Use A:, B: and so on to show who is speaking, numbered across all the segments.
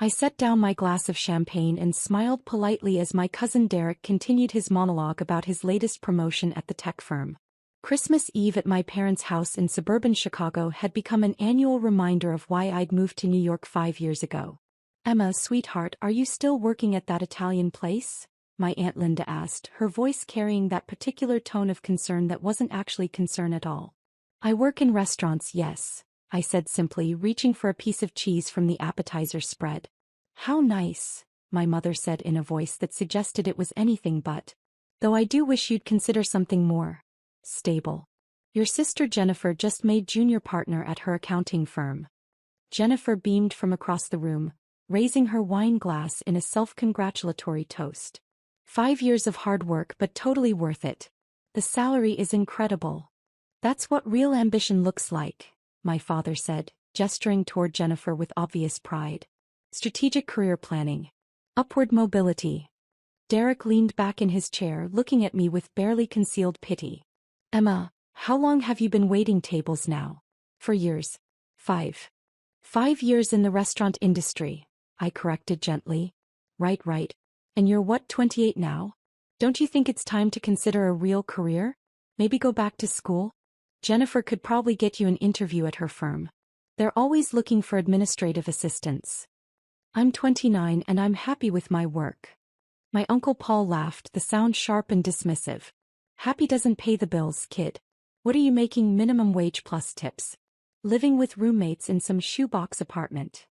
A: I set down my glass of champagne and smiled politely as my cousin Derek continued his monologue about his latest promotion at the tech firm. Christmas Eve at my parents' house in suburban Chicago had become an annual reminder of why I'd moved to New York 5 years ago. "Emma, sweetheart, are you still working at that Italian place?" my Aunt Linda asked, her voice carrying that particular tone of concern that wasn't actually concern at all. "I work in restaurants, yes," I said simply, reaching for a piece of cheese from the appetizer spread. "How nice," my mother said in a voice that suggested it was anything but. "Though I do wish you'd consider something more stable. Your sister Jennifer just made junior partner at her accounting firm." Jennifer beamed from across the room, raising her wine glass in a self-congratulatory toast. "5 years of hard work, but totally worth it. The salary is incredible." "That's what real ambition looks like," my father said, gesturing toward Jennifer with obvious pride. "Strategic career planning. Upward mobility." Derek leaned back in his chair, looking at me with barely concealed pity. "Emma, how long have you been waiting tables now?" "For years." "5 years in the restaurant industry," I corrected gently. Right. And you're what, 28 now? Don't you think it's time to consider a real career? Maybe go back to school? Jennifer could probably get you an interview at her firm. They're always looking for administrative assistants." "I'm 29 and I'm happy with my work." My Uncle Paul laughed, the sound sharp and dismissive. "Happy doesn't pay the bills, kid. What are you making minimum wage plus tips? Living with roommates in some shoebox apartment."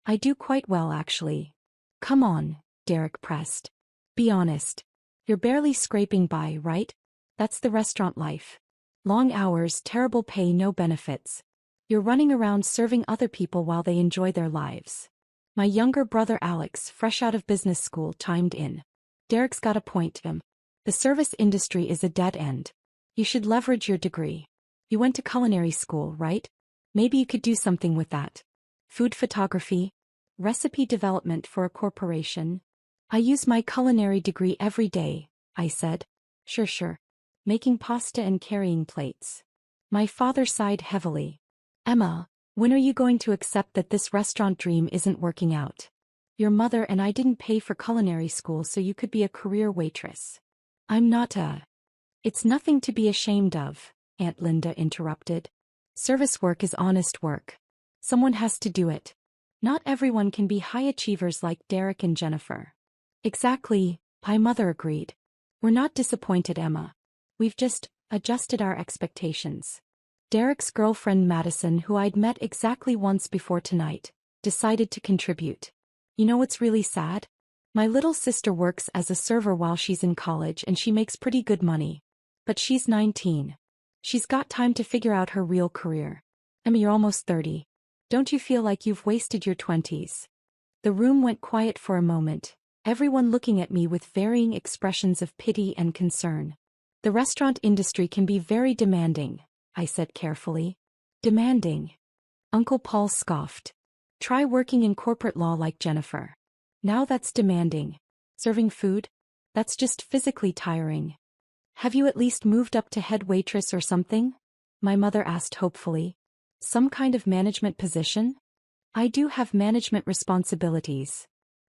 A: "I do quite well, actually." "Come on," Derek pressed. "Be honest. You're barely scraping by, right? That's the restaurant life. Long hours, terrible pay, no benefits. You're running around serving other people while they enjoy their lives." My younger brother Alex, fresh out of business school, chimed in. "Derek's got a point, Em. The service industry is a dead end. You should leverage your degree. You went to culinary school, right? Maybe you could do something with that. Food photography? Recipe development for a corporation?" "I use my culinary degree every day," I said. Sure. Making pasta and carrying plates." My father sighed heavily. "Emma, when are you going to accept that this restaurant dream isn't working out? Your mother and I didn't pay for culinary school so you could be a career waitress." "I'm not a..." "It's nothing to be ashamed of," Aunt Linda interrupted. "Service work is honest work. Someone has to do it. Not everyone can be high achievers like Derek and Jennifer." "Exactly," my mother agreed. "We're not disappointed, Emma. We've just adjusted our expectations." Derek's girlfriend Madison, who I'd met exactly once before tonight, decided to contribute. "You know what's really sad? My little sister works as a server while she's in college and she makes pretty good money. But she's 19. She's got time to figure out her real career. Emma, you're almost 30. Don't you feel like you've wasted your 20s? The room went quiet for a moment, everyone looking at me with varying expressions of pity and concern. "The restaurant industry can be very demanding," I said carefully. "Demanding?" Uncle Paul scoffed. "Try working in corporate law like Jennifer. Now that's demanding. Serving food? That's just physically tiring." "Have you at least moved up to head waitress or something?" my mother asked hopefully. "Some kind of management position?" "I do have management responsibilities."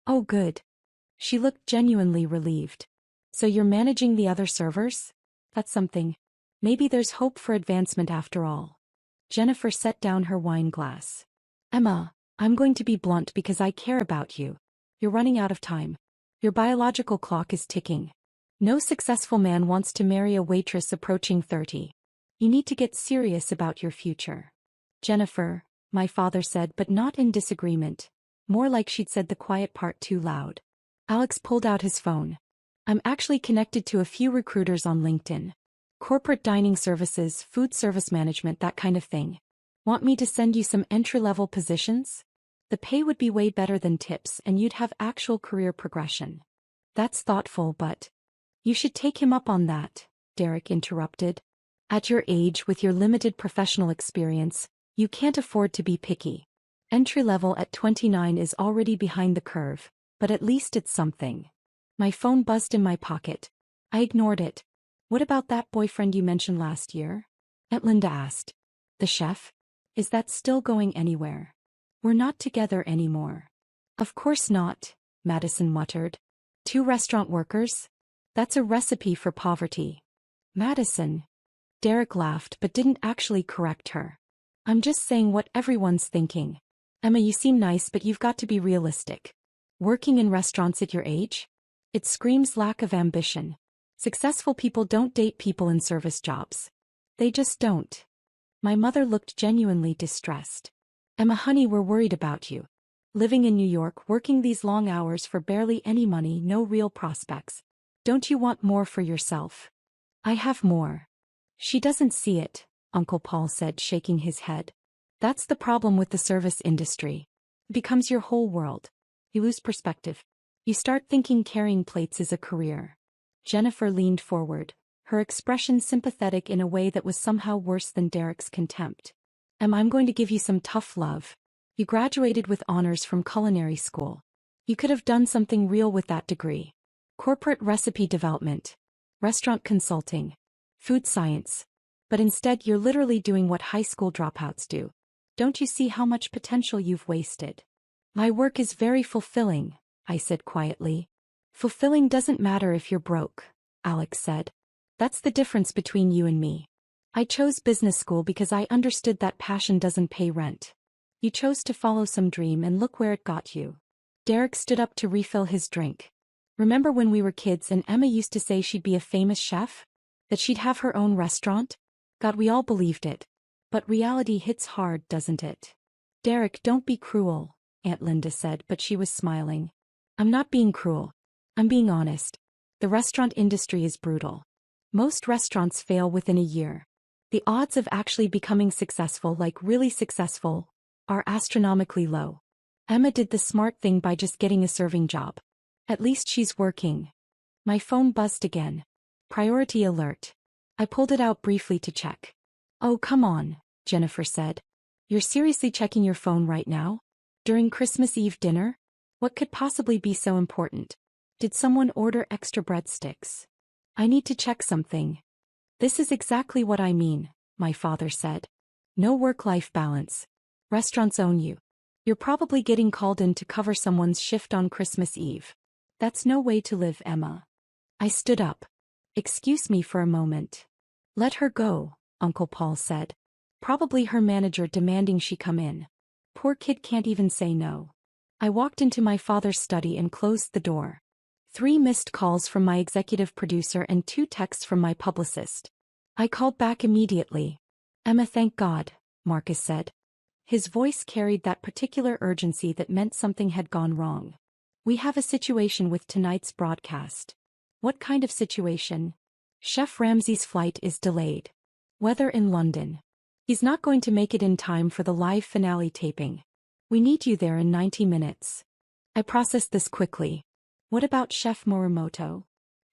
A: "Oh, good." She looked genuinely relieved. "So you're managing the other servers? That's something. Maybe there's hope for advancement after all." Jennifer set down her wine glass. "Emma, I'm going to be blunt because I care about you. You're running out of time. Your biological clock is ticking. No successful man wants to marry a waitress approaching 30. You need to get serious about your future." "Jennifer," my father said, but not in disagreement. More like she'd said the quiet part too loud. Alex pulled out his phone. "I'm actually connected to a few recruiters on LinkedIn. Corporate dining services, food service management, that kind of thing. Want me to send you some entry-level positions? The pay would be way better than tips and you'd have actual career progression." "That's thoughtful, but..." "You should take him up on that," Derek interrupted. "At your age, with your limited professional experience, you can't afford to be picky. Entry-level at 29 is already behind the curve, but at least it's something." My phone buzzed in my pocket. I ignored it. "What about that boyfriend you mentioned last year?" Aunt Linda asked. "The chef? Is that still going anywhere?" "We're not together anymore." Of course not, Madison muttered. 2 restaurant workers? That's a recipe for poverty. Madison. Derek laughed but didn't actually correct her. I'm just saying what everyone's thinking. Emma, you seem nice but you've got to be realistic. Working in restaurants at your age? It screams lack of ambition. Successful people don't date people in service jobs. They just don't. My mother looked genuinely distressed. Emma, honey, we're worried about you. Living in New York, working these long hours for barely any money, no real prospects. Don't you want more for yourself? I have more. She doesn't see it, Uncle Paul said, shaking his head. That's the problem with the service industry. It becomes your whole world. You lose perspective. You start thinking carrying plates is a career. Jennifer leaned forward, her expression sympathetic in a way that was somehow worse than Derek's contempt. I'm going to give you some tough love. You graduated with honors from culinary school. You could have done something real with that degree. Corporate recipe development, restaurant consulting, food science. But instead you're literally doing what high school dropouts do. Don't you see how much potential you've wasted? My work is very fulfilling, I said quietly. Fulfilling doesn't matter if you're broke, Alex said. That's the difference between you and me. I chose business school because I understood that passion doesn't pay rent. You chose to follow some dream and look where it got you. Derek stood up to refill his drink. Remember when we were kids and Emma used to say she'd be a famous chef? That she'd have her own restaurant? God, we all believed it. But reality hits hard, doesn't it? Derek, don't be cruel, Aunt Linda said, but she was smiling. I'm not being cruel. I'm being honest. The restaurant industry is brutal. Most restaurants fail within a year. The odds of actually becoming successful, like really successful, are astronomically low. Emma did the smart thing by just getting a serving job. At least she's working. My phone buzzed again. Priority alert. I pulled it out briefly to check. Oh, come on, Jennifer said. You're seriously checking your phone right now? During Christmas Eve dinner? What could possibly be so important? Did someone order extra breadsticks? I need to check something. This is exactly what I mean, my father said. No work-life balance. Restaurants own you. You're probably getting called in to cover someone's shift on Christmas Eve. That's no way to live, Emma. I stood up. Excuse me for a moment. Let her go, Uncle Paul said. Probably her manager demanding she come in. Poor kid can't even say no. I walked into my father's study and closed the door. 3 missed calls from my executive producer and 2 texts from my publicist. I called back immediately. Emma, thank God, Marcus said. His voice carried that particular urgency that meant something had gone wrong. We have a situation with tonight's broadcast. What kind of situation? Chef Ramsay's flight is delayed. Weather in London. He's not going to make it in time for the live finale taping. We need you there in 90 minutes. I processed this quickly. What about Chef Morimoto?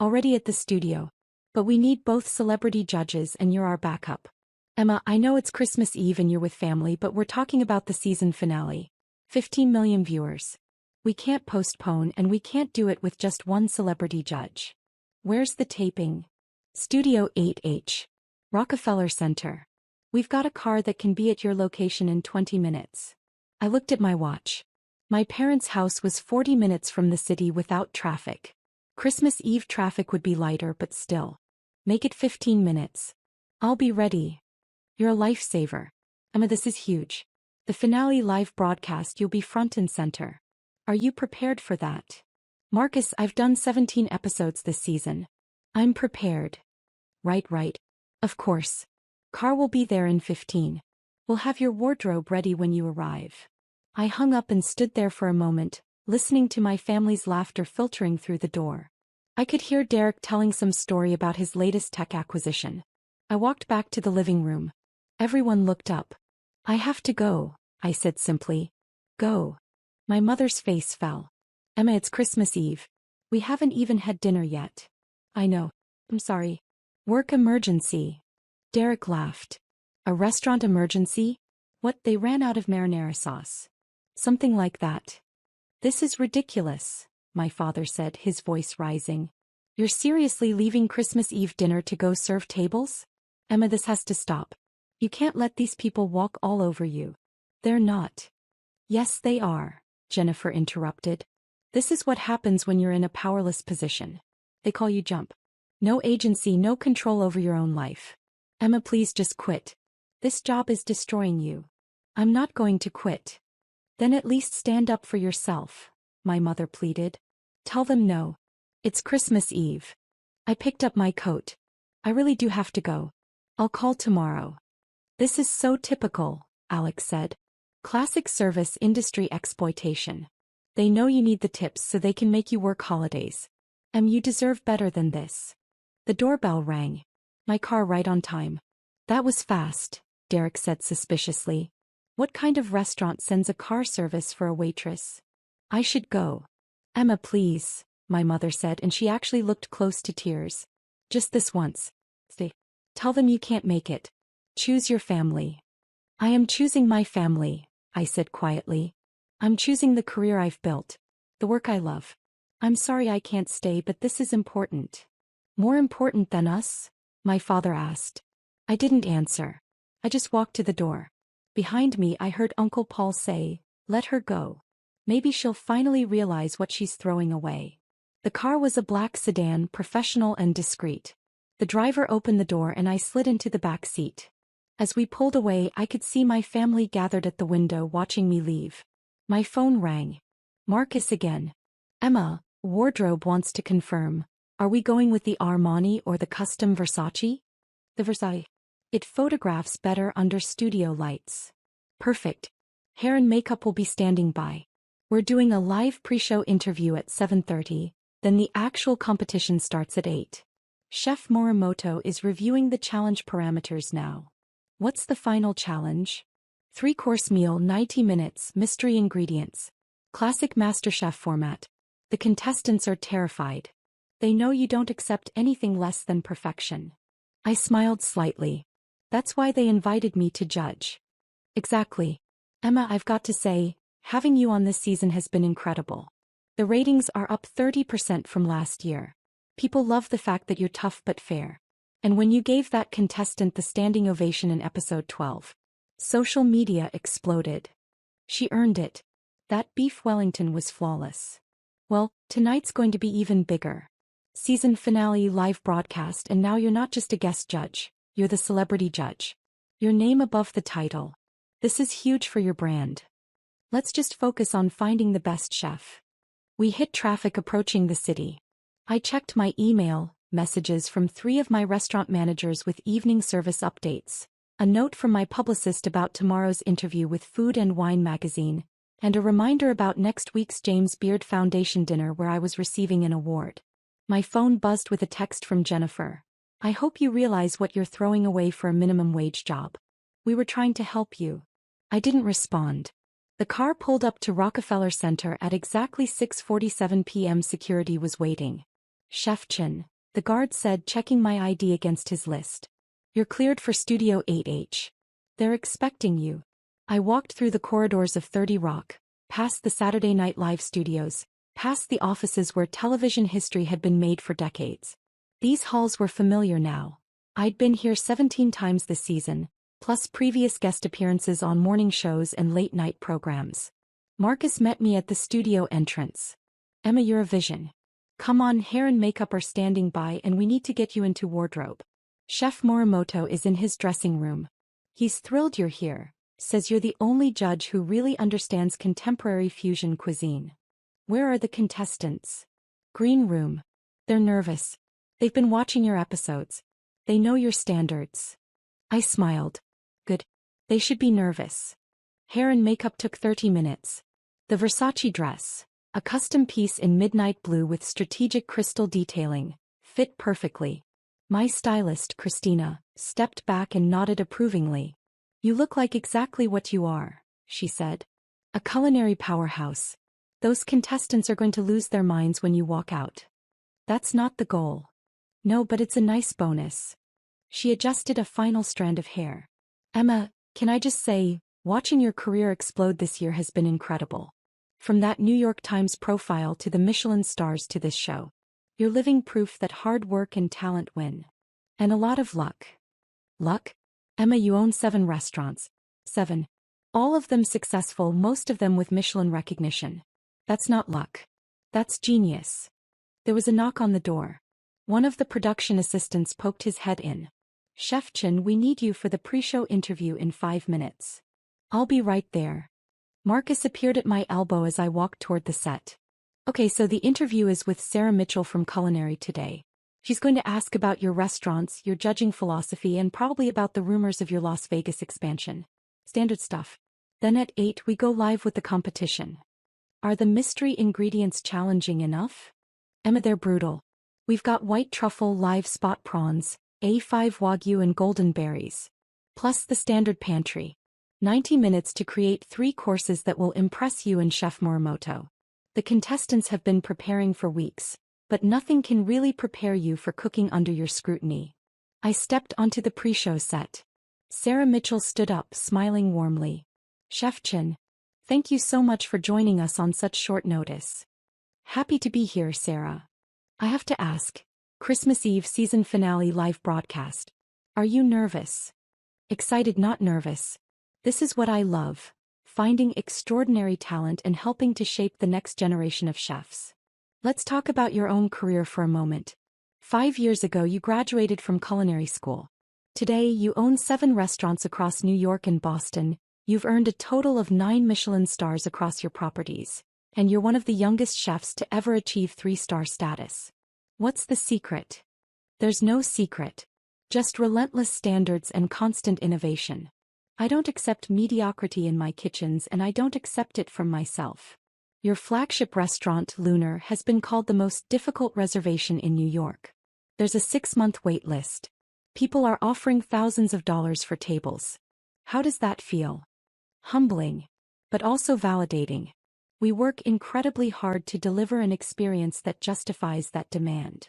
A: Already at the studio. But we need both celebrity judges and you're our backup. Emma, I know it's Christmas Eve and you're with family, but we're talking about the season finale. 15 million viewers. We can't postpone and we can't do it with just one celebrity judge. Where's the taping? Studio 8H. Rockefeller Center. We've got a car that can be at your location in 20 minutes. I looked at my watch. My parents' house was 40 minutes from the city without traffic. Christmas Eve traffic would be lighter, but still. Make it 15 minutes. I'll be ready. You're a lifesaver. Emma, this is huge. The finale live broadcast, you'll be front and center. Are you prepared for that? Marcus, I've done 17 episodes this season. I'm prepared. Right. Of course. Car will be there in 15. We'll have your wardrobe ready when you arrive. I hung up and stood there for a moment, listening to my family's laughter filtering through the door. I could hear Derek telling some story about his latest tech acquisition. I walked back to the living room. Everyone looked up. I have to go, I said simply. Go. My mother's face fell. Emma, it's Christmas Eve. We haven't even had dinner yet. I know. I'm sorry. Work emergency. Derek laughed. A restaurant emergency? What, they ran out of marinara sauce? Something like that. This is ridiculous, my father said, his voice rising. You're seriously leaving Christmas Eve dinner to go serve tables? Emma, this has to stop. You can't let these people walk all over you. They're not. Yes, they are, Jennifer interrupted. This is what happens when you're in a powerless position. They call you Jump. No agency, no control over your own life. Emma, please just quit. This job is destroying you. I'm not going to quit. Then at least stand up for yourself, my mother pleaded. Tell them no. It's Christmas Eve. I picked up my coat. I really do have to go. I'll call tomorrow. This is so typical, Alex said. Classic service industry exploitation. They know you need the tips so they can make you work holidays. You deserve better than this. The doorbell rang. My car right on time. That was fast, Derek said suspiciously. What kind of restaurant sends a car service for a waitress? I should go. Emma, please, my mother said, and she actually looked close to tears. Just this once. Tell them you can't make it. Choose your family. I am choosing my family, I said quietly. I'm choosing the career I've built. The work I love. I'm sorry I can't stay, but this is important. More important than us? My father asked. I didn't answer. I just walked to the door. Behind me I heard Uncle Paul say, let her go. Maybe she'll finally realize what she's throwing away. The car was a black sedan, professional and discreet. The driver opened the door and I slid into the back seat. As we pulled away, I could see my family gathered at the window watching me leave. My phone rang. Marcus again. Emma, wardrobe wants to confirm. Are we going with the Armani or the custom Versace? The Versace. It photographs better under studio lights. Perfect. Hair and makeup will be standing by. We're doing a live pre-show interview at 7:30, then the actual competition starts at 8. Chef Morimoto is reviewing the challenge parameters now. What's the final challenge? 3-course meal, 90 minutes, mystery ingredients. Classic MasterChef format. The contestants are terrified. They know you don't accept anything less than perfection. I smiled slightly. That's why they invited me to judge. Exactly. Emma, I've got to say, having you on this season has been incredible. The ratings are up 30% from last year. People love the fact that you're tough but fair. And when you gave that contestant the standing ovation in episode 12, social media exploded. She earned it. That beef Wellington was flawless. Well, tonight's going to be even bigger. Season finale live broadcast, and now you're not just a guest judge, you're the celebrity judge. Your name above the title. This is huge for your brand. Let's just focus on finding the best chef. We hit traffic approaching the city. I checked my email, messages from 3 of my restaurant managers with evening service updates, a note from my publicist about tomorrow's interview with Food and Wine magazine, and a reminder about next week's James Beard Foundation dinner where I was receiving an award. My phone buzzed with a text from Jennifer. I hope you realize what you're throwing away for a minimum wage job. We were trying to help you. I didn't respond. The car pulled up to Rockefeller Center at exactly 6:47 p.m. Security was waiting. Chef Chin, the guard said, checking my ID against his list. You're cleared for Studio 8H. They're expecting you. I walked through the corridors of 30 Rock, past the Saturday Night Live studios, past the offices where television history had been made for decades. These halls were familiar now. I'd been here 17 times this season, plus previous guest appearances on morning shows and late-night programs. Marcus met me at the studio entrance. Emma, you're a vision. Come on, hair and makeup are standing by and we need to get you into wardrobe. Chef Morimoto is in his dressing room. He's thrilled you're here, says you're the only judge who really understands contemporary fusion cuisine. Where are the contestants? Green room. They're nervous. They've been watching your episodes. They know your standards. I smiled. Good. They should be nervous. Hair and makeup took 30 minutes. The Versace dress, a custom piece in midnight blue with strategic crystal detailing, fit perfectly. My stylist, Christina, stepped back and nodded approvingly. You look like exactly what you are, she said. A culinary powerhouse. Those contestants are going to lose their minds when you walk out. That's not the goal. No, but it's a nice bonus. She adjusted a final strand of hair. Emma, can I just say, watching your career explode this year has been incredible. From that New York Times profile to the Michelin stars to this show. You're living proof that hard work and talent win. And a lot of luck. Luck? Emma, you own 7 restaurants. 7. All of them successful, most of them with Michelin recognition. That's not luck. That's genius. There was a knock on the door. One of the production assistants poked his head in. Chef Chen, we need you for the pre-show interview in 5 minutes. I'll be right there. Marcus appeared at my elbow as I walked toward the set. Okay, so the interview is with Sarah Mitchell from Culinary Today. She's going to ask about your restaurants, your judging philosophy, and probably about the rumors of your Las Vegas expansion. Standard stuff. Then at 8 we go live with the competition. Are the mystery ingredients challenging enough? Emma, they're brutal. We've got white truffle live spot prawns, A5 Wagyu and golden berries. Plus the standard pantry. 90 minutes to create 3 courses that will impress you and Chef Morimoto. The contestants have been preparing for weeks, but nothing can really prepare you for cooking under your scrutiny. I stepped onto the pre-show set. Sarah Mitchell stood up, smiling warmly. Chef Chen, thank you so much for joining us on such short notice. Happy to be here, Sarah. I have to ask, Christmas Eve season finale live broadcast. Are you nervous? Excited, not nervous. This is what I love, finding extraordinary talent and helping to shape the next generation of chefs. Let's talk about your own career for a moment. 5 years ago you graduated from culinary school. Today you own 7 restaurants across New York and Boston. You've earned a total of 9 Michelin stars across your properties, and you're one of the youngest chefs to ever achieve 3-star status. What's the secret? There's no secret. Just relentless standards and constant innovation. I don't accept mediocrity in my kitchens, and I don't accept it from myself. Your flagship restaurant, Lunar, has been called the most difficult reservation in New York. There's a 6-month wait list. People are offering thousands of dollars for tables. How does that feel? Humbling, but also validating. We work incredibly hard to deliver an experience that justifies that demand.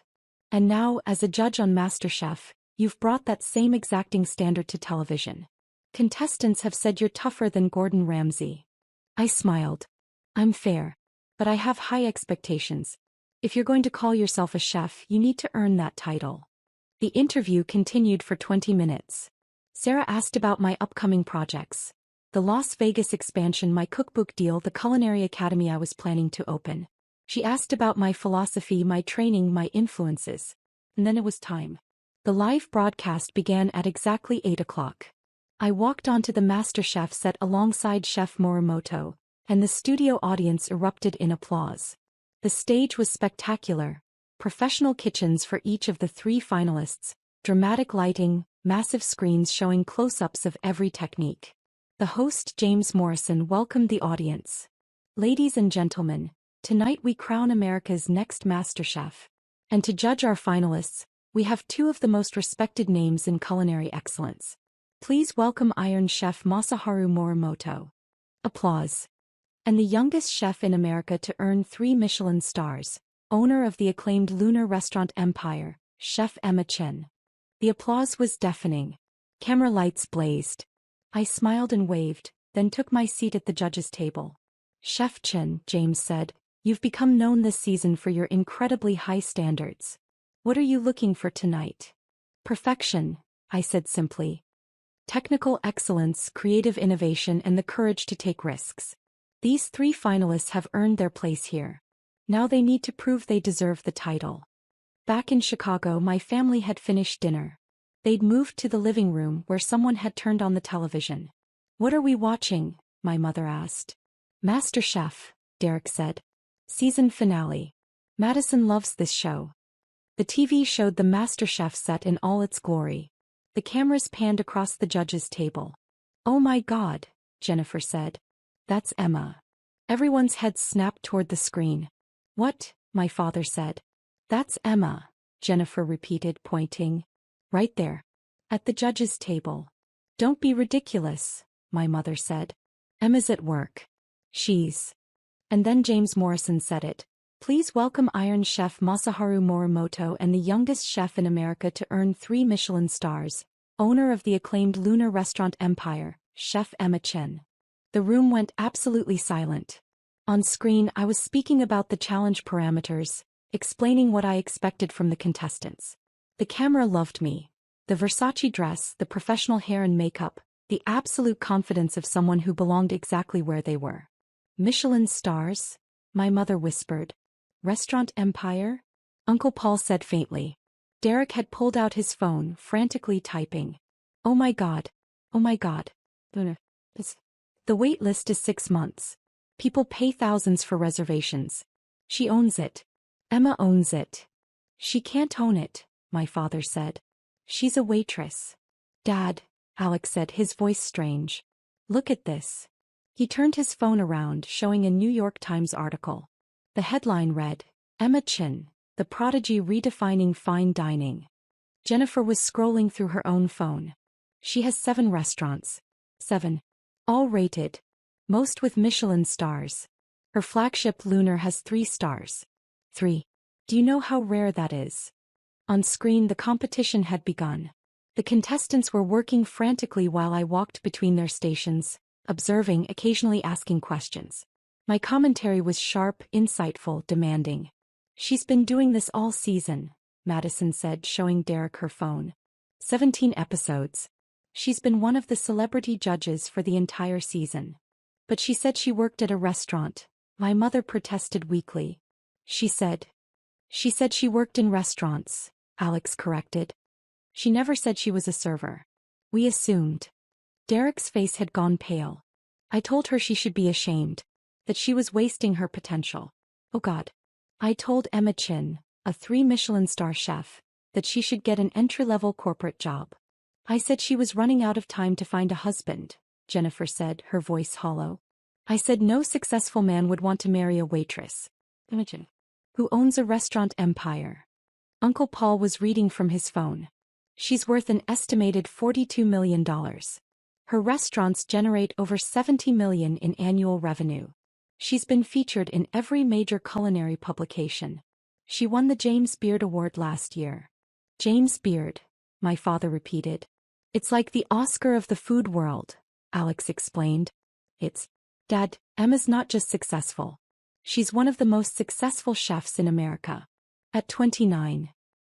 A: And now, as a judge on MasterChef, you've brought that same exacting standard to television. Contestants have said you're tougher than Gordon Ramsay. I smiled. I'm fair, but I have high expectations. If you're going to call yourself a chef, you need to earn that title. The interview continued for 20 minutes. Sarah asked about my upcoming projects. The Las Vegas expansion, my cookbook deal, the culinary academy I was planning to open. She asked about my philosophy, my training, my influences. And then it was time. The live broadcast began at exactly 8 o'clock. I walked onto the MasterChef set alongside Chef Morimoto, and the studio audience erupted in applause. The stage was spectacular. Professional kitchens for each of the 3 finalists, dramatic lighting, massive screens showing close-ups of every technique. The host, James Morrison, welcomed the audience. Ladies and gentlemen, tonight we crown America's next MasterChef. And to judge our finalists, we have 2 of the most respected names in culinary excellence. Please welcome Iron Chef Masaharu Morimoto. Applause. And the youngest chef in America to earn 3 Michelin stars, owner of the acclaimed Lunar restaurant empire, Chef Emma Chen. The applause was deafening. Camera lights blazed. I smiled and waved, then took my seat at the judges' table. Chef Chen, James said, you've become known this season for your incredibly high standards. What are you looking for tonight? Perfection, I said simply. Technical excellence, creative innovation, and the courage to take risks. These 3 finalists have earned their place here. Now they need to prove they deserve the title. Back in Chicago, my family had finished dinner. They'd moved to the living room where someone had turned on the television. What are we watching? My mother asked. MasterChef, Derek said. Season finale. Madison loves this show. The TV showed the MasterChef set in all its glory. The cameras panned across the judges' table. Oh my God, Jennifer said. That's Emma. Everyone's heads snapped toward the screen. What? My father said. That's Emma, Jennifer repeated, pointing. Right there. At the judges' table. Don't be ridiculous, my mother said. Emma's at work. She's. And then James Morrison said it. Please welcome Iron Chef Masaharu Morimoto and the youngest chef in America to earn 3 Michelin stars, owner of the acclaimed Lunar restaurant empire, Chef Emma Chen. The room went absolutely silent. On screen, I was speaking about the challenge parameters, explaining what I expected from the contestants. The camera loved me. The Versace dress, the professional hair and makeup, the absolute confidence of someone who belonged exactly where they were. Michelin stars? My mother whispered. Restaurant empire? Uncle Paul said faintly. Derek had pulled out his phone, frantically typing. Oh my God. Oh my God. The wait list is 6 months. People pay thousands for reservations. She owns it. Emma owns it. She can't own it, my father said. She's a waitress. Dad, Alex said, his voice strange. Look at this. He turned his phone around, showing a New York Times article. The headline read, Emma Chin, the prodigy redefining fine dining. Jennifer was scrolling through her own phone. She has 7 restaurants. 7. All rated. Most with Michelin stars. Her flagship Lunar has 3 stars. 3. Do you know how rare that is? On screen, the competition had begun. The contestants were working frantically while I walked between their stations, observing, occasionally asking questions. My commentary was sharp, insightful, demanding. She's been doing this all season, Madison said, showing Derek her phone. 17 episodes. She's been one of the celebrity judges for the entire season. But she said she worked at a restaurant. My mother protested weakly. She said she worked in restaurants, Alex corrected. She never said she was a server. We assumed. Derek's face had gone pale. I told her she should be ashamed. That she was wasting her potential. Oh God. I told Emma Chin, a 3 Michelin star chef, that she should get an entry-level corporate job. I said she was running out of time to find a husband, Jennifer said, her voice hollow. I said no successful man would want to marry a waitress. Imagine. Who owns a restaurant empire. Uncle Paul was reading from his phone. She's worth an estimated $42 million. Her restaurants generate over $70 million in annual revenue. She's been featured in every major culinary publication. She won the James Beard Award last year. James Beard, my father repeated. It's like the Oscar of the food world, Alex explained. It's, Dad, Emma's not just successful. She's one of the most successful chefs in America. At 29.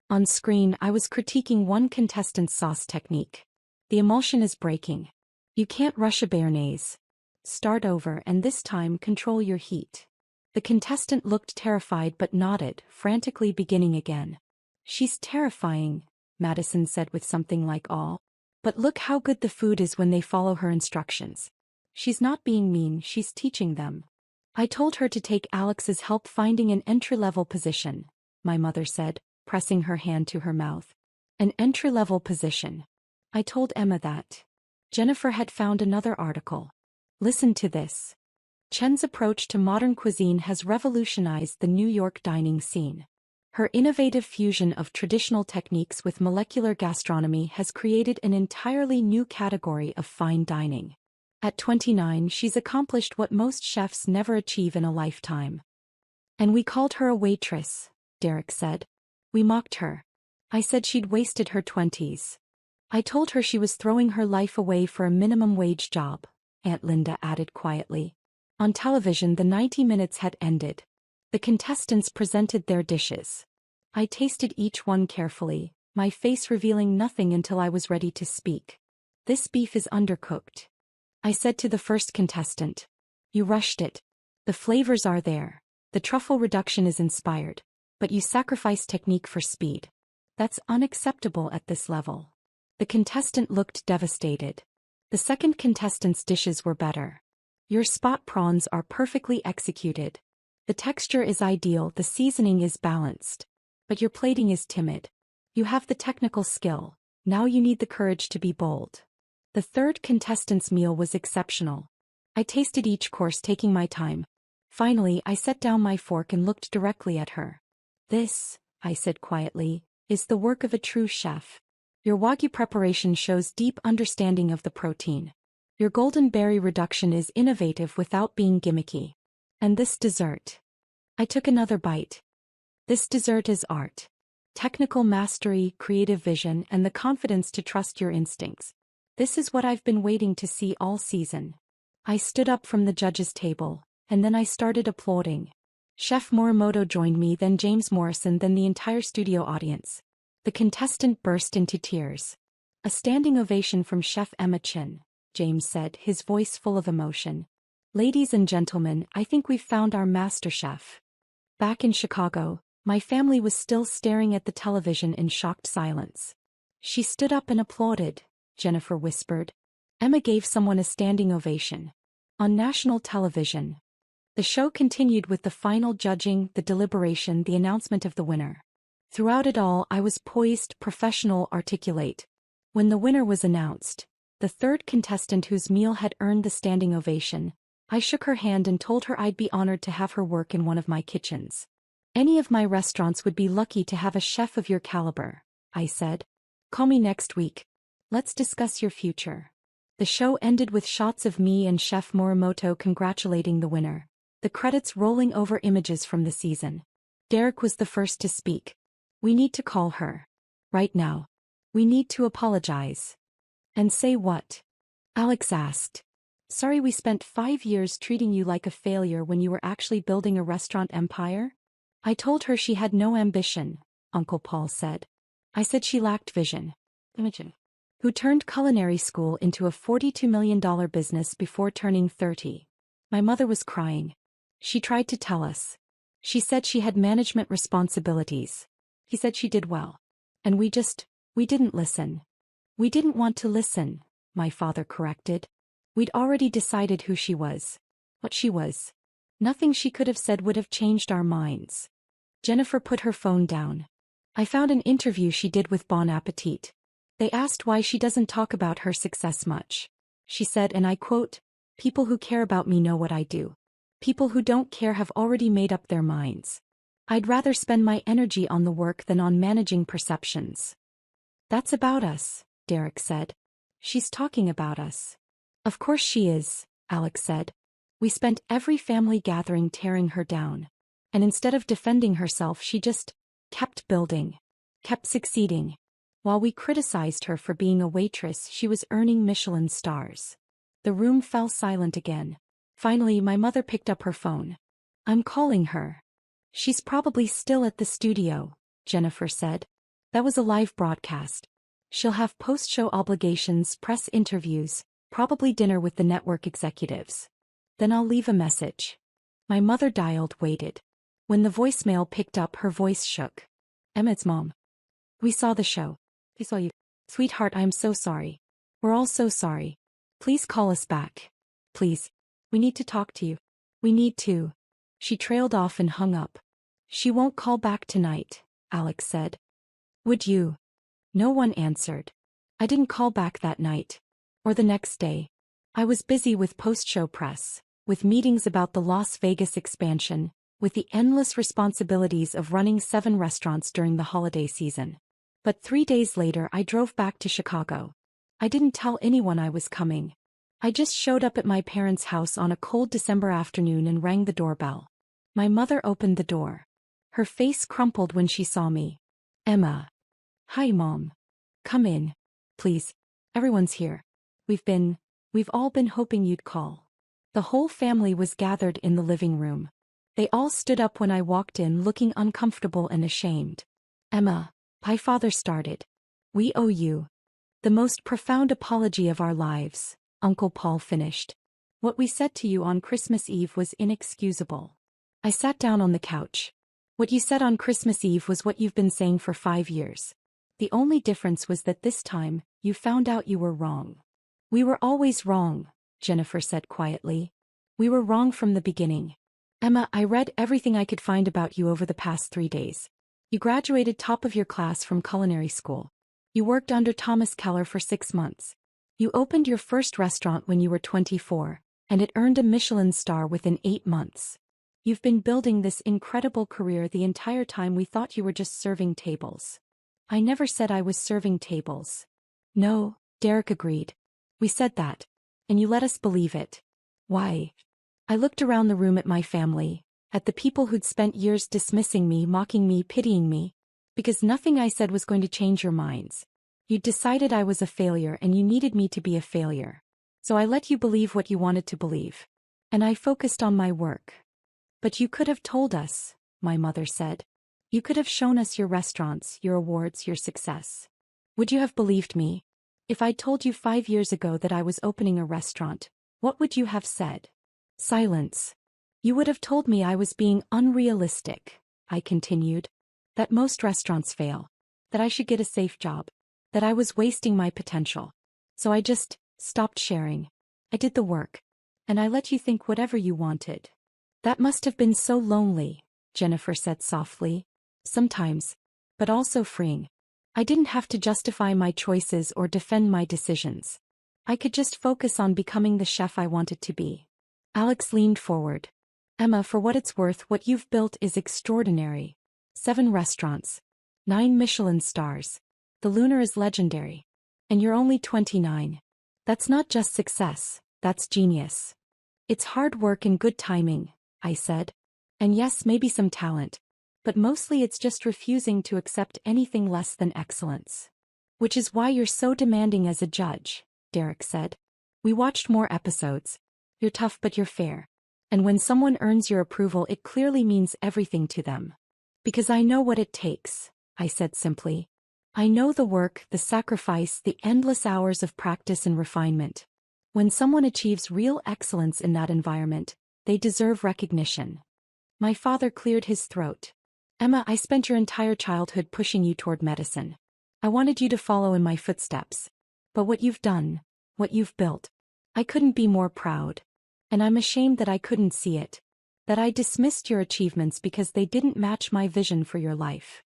A: On screen, I was critiquing one contestant's sauce technique. The emulsion is breaking. You can't rush a béarnaise. Start over and this time control your heat. The contestant looked terrified but nodded, frantically beginning again. She's terrifying, Madison said with something like awe. But look how good the food is when they follow her instructions. She's not being mean, she's teaching them. I told her to take Alex's help finding an entry-level position, my mother said, pressing her hand to her mouth. An entry-level position. I told Emma that. Jennifer had found another article. Listen to this. Chen's approach to modern cuisine has revolutionized the New York dining scene. Her innovative fusion of traditional techniques with molecular gastronomy has created an entirely new category of fine dining. At 29, she's accomplished what most chefs never achieve in a lifetime. And we called her a waitress, Derek said. We mocked her. I said she'd wasted her 20s. I told her she was throwing her life away for a minimum wage job, Aunt Linda added quietly. On television, the 90 minutes had ended. The contestants presented their dishes. I tasted each one carefully, my face revealing nothing until I was ready to speak. This beef is undercooked. I said to the first contestant. You rushed it. The flavors are there. The truffle reduction is inspired. But you sacrifice technique for speed. That's unacceptable at this level. The contestant looked devastated. The second contestant's dishes were better. Your spot prawns are perfectly executed. The texture is ideal, the seasoning is balanced. But your plating is timid. You have the technical skill. Now you need the courage to be bold. The third contestant's meal was exceptional. I tasted each course, taking my time. Finally, I set down my fork and looked directly at her. This, I said quietly, is the work of a true chef. Your wagyu preparation shows deep understanding of the protein. Your golden berry reduction is innovative without being gimmicky. And this dessert. I took another bite. This dessert is art. Technical mastery, creative vision, and the confidence to trust your instincts. This is what I've been waiting to see all season. I stood up from the judges' table, and then I started applauding. Chef Morimoto joined me, then James Morrison, then the entire studio audience. The contestant burst into tears. A standing ovation from Chef Emma Chin. James said, his voice full of emotion. Ladies and gentlemen, I think we've found our master chef. Back in Chicago, my family was still staring at the television in shocked silence. She stood up and applauded, Jennifer whispered. Emma gave someone a standing ovation. On national television. The show continued with the final judging, the deliberation, the announcement of the winner. Throughout it all, I was poised, professional, articulate. When the winner was announced, the third contestant whose meal had earned the standing ovation, I shook her hand and told her I'd be honored to have her work in one of my kitchens. Any of my restaurants would be lucky to have a chef of your caliber, I said. Call me next week. Let's discuss your future. The show ended with shots of me and Chef Morimoto congratulating the winner, the credits rolling over images from the season. Derek was the first to speak. We need to call her. Right now. We need to apologize. And say what? Alex asked. Sorry we spent 5 years treating you like a failure when you were actually building a restaurant empire? I told her she had no ambition, Uncle Paul said. I said she lacked vision. Imogen, who turned culinary school into a $42 million business before turning 30. My mother was crying. She tried to tell us. She said she had management responsibilities. He said she did well. And we didn't listen. We didn't want to listen, my father corrected. We'd already decided who she was. What she was. Nothing she could have said would have changed our minds. Jennifer put her phone down. I found an interview she did with Bon Appetit. They asked why she doesn't talk about her success much. She said, and I quote, "People who care about me know what I do. People who don't care have already made up their minds. I'd rather spend my energy on the work than on managing perceptions." That's about us, Derek said. She's talking about us. Of course she is, Alex said. We spent every family gathering tearing her down. And instead of defending herself, she just kept building, kept succeeding. While we criticized her for being a waitress, she was earning Michelin stars. The room fell silent again. Finally, my mother picked up her phone. I'm calling her. She's probably still at the studio, Jennifer said. That was a live broadcast. She'll have post-show obligations, press interviews, probably dinner with the network executives. Then I'll leave a message. My mother dialed, waited. When the voicemail picked up, her voice shook. Emma's mom. We saw the show. I saw you. Sweetheart, I am so sorry. We're all so sorry. Please call us back. Please. We need to talk to you. We need to. She trailed off and hung up. She won't call back tonight, Alex said. Would you? No one answered. I didn't call back that night. Or the next day. I was busy with post-show press, with meetings about the Las Vegas expansion, with the endless responsibilities of running 7 restaurants during the holiday season. But 3 days later I drove back to Chicago. I didn't tell anyone I was coming. I just showed up at my parents' house on a cold December afternoon and rang the doorbell. My mother opened the door. Her face crumpled when she saw me. Emma. Hi, Mom. Come in. Please. Everyone's here. We've all been hoping you'd call. The whole family was gathered in the living room. They all stood up when I walked in, looking uncomfortable and ashamed. Emma, my father started. We owe you the most profound apology of our lives, Uncle Paul finished. What we said to you on Christmas Eve was inexcusable. I sat down on the couch. What you said on Christmas Eve was what you've been saying for 5 years. The only difference was that this time, you found out you were wrong. We were always wrong, Jennifer said quietly. We were wrong from the beginning. Emma, I read everything I could find about you over the past 3 days. You graduated top of your class from culinary school. You worked under Thomas Keller for 6 months. You opened your first restaurant when you were 24, and it earned a Michelin star within 8 months. You've been building this incredible career the entire time we thought you were just serving tables. I never said I was serving tables. No, Derek agreed. We said that. And you let us believe it. Why? I looked around the room at my family, at the people who'd spent years dismissing me, mocking me, pitying me. Because nothing I said was going to change your minds. You'd decided I was a failure and you needed me to be a failure. So I let you believe what you wanted to believe. And I focused on my work. But you could have told us, my mother said. You could have shown us your restaurants, your awards, your success. Would you have believed me? If I'd told you 5 years ago that I was opening a restaurant, what would you have said? Silence. You would have told me I was being unrealistic, I continued. That most restaurants fail. That I should get a safe job. That I was wasting my potential. So I just stopped sharing. I did the work. And I let you think whatever you wanted. That must have been so lonely, Jennifer said softly. Sometimes. But also freeing. I didn't have to justify my choices or defend my decisions. I could just focus on becoming the chef I wanted to be. Alex leaned forward. Emma, for what it's worth, what you've built is extraordinary. 7 restaurants. 9 Michelin stars. The Lunar is legendary. And you're only 29. That's not just success, that's genius. It's hard work and good timing, I said. And yes, maybe some talent. But mostly it's just refusing to accept anything less than excellence. Which is why you're so demanding as a judge, Derek said. We watched more episodes. You're tough but you're fair. And when someone earns your approval, it clearly means everything to them. Because I know what it takes, I said simply. I know the work, the sacrifice, the endless hours of practice and refinement. When someone achieves real excellence in that environment, they deserve recognition. My father cleared his throat. Emma, I spent your entire childhood pushing you toward medicine. I wanted you to follow in my footsteps. But what you've done, what you've built, I couldn't be more proud. And I'm ashamed that I couldn't see it. That I dismissed your achievements because they didn't match my vision for your life.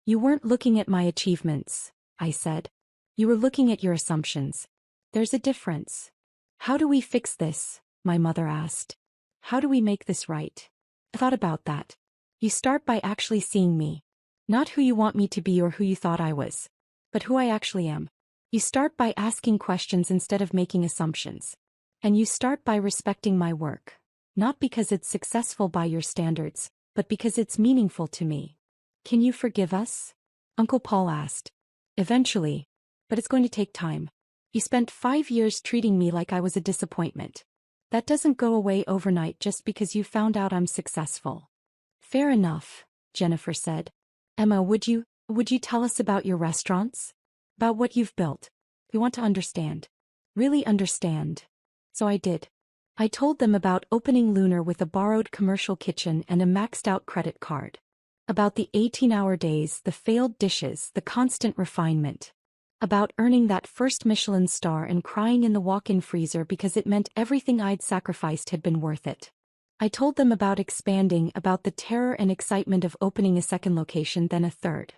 A: You weren't looking at my achievements, I said. You were looking at your assumptions. There's a difference. How do we fix this? My mother asked. How do we make this right? I thought about that. You start by actually seeing me. Not who you want me to be or who you thought I was, but who I actually am. You start by asking questions instead of making assumptions. And you start by respecting my work. Not because it's successful by your standards, but because it's meaningful to me. Can you forgive us? Uncle Paul asked. Eventually. But it's going to take time. You spent 5 years treating me like I was a disappointment. That doesn't go away overnight just because you found out I'm successful. Fair enough, Jennifer said. Emma, would you tell us about your restaurants? About what you've built? We want to understand. Really understand. So I did. I told them about opening Lunar with a borrowed commercial kitchen and a maxed-out credit card. About the 18-hour days, the failed dishes, the constant refinement. About earning that first Michelin star and crying in the walk-in freezer because it meant everything I'd sacrificed had been worth it. I told them about expanding, about the terror and excitement of opening a second location, then a third.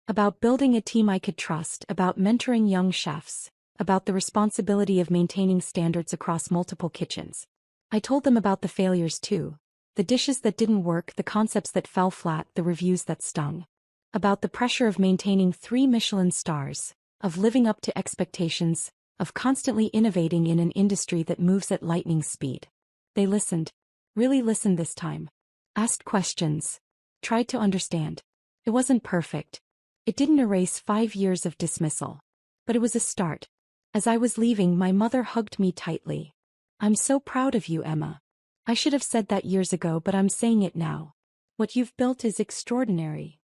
A: About building a team I could trust, about mentoring young chefs, about the responsibility of maintaining standards across multiple kitchens. I told them about the failures too. The dishes that didn't work, the concepts that fell flat, the reviews that stung. About the pressure of maintaining 3 Michelin stars, of living up to expectations, of constantly innovating in an industry that moves at lightning speed. They listened. Really listened this time. Asked questions. Tried to understand. It wasn't perfect. It didn't erase 5 years of dismissal. But it was a start. As I was leaving, my mother hugged me tightly. I'm so proud of you, Emma. I should have said that years ago, but I'm saying it now. What you've built is extraordinary.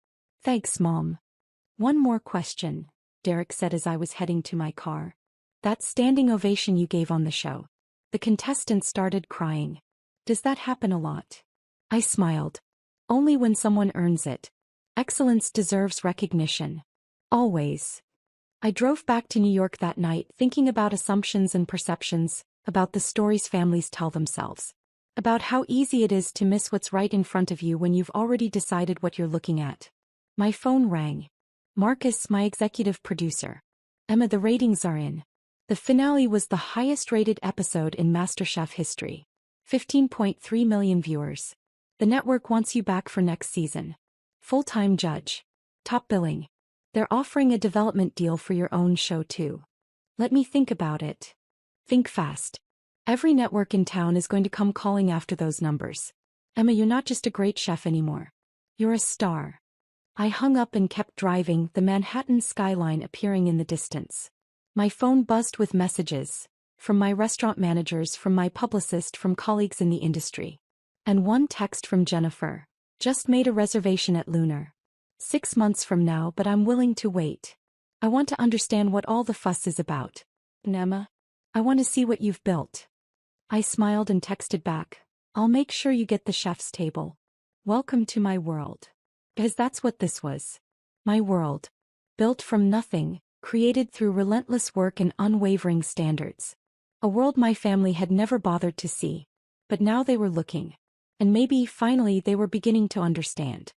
A: Thanks, Mom. One more question, Derek said as I was heading to my car. That standing ovation you gave on the show. The contestants started crying. Does that happen a lot? I smiled. Only when someone earns it. Excellence deserves recognition. Always. I drove back to New York that night thinking about assumptions and perceptions, about the stories families tell themselves. About how easy it is to miss what's right in front of you when you've already decided what you're looking at. My phone rang. Marcus, my executive producer. Emma, the ratings are in. The finale was the highest-rated episode in MasterChef history. 15.3 million viewers. The network wants you back for next season. Full-time judge. Top billing. They're offering a development deal for your own show too. Let me think about it. Think fast. Every network in town is going to come calling after those numbers. Emma, you're not just a great chef anymore. You're a star. I hung up and kept driving, the Manhattan skyline appearing in the distance. My phone buzzed with messages. From my restaurant managers, from my publicist, from colleagues in the industry. And one text from Jennifer. Just made a reservation at Lunar. 6 months from now, but I'm willing to wait. I want to understand what all the fuss is about. Nema, I want to see what you've built. I smiled and texted back. I'll make sure you get the chef's table. Welcome to my world. Because that's what this was. My world. Built from nothing, created through relentless work and unwavering standards. A world my family had never bothered to see. But now they were looking. And maybe, finally, they were beginning to understand.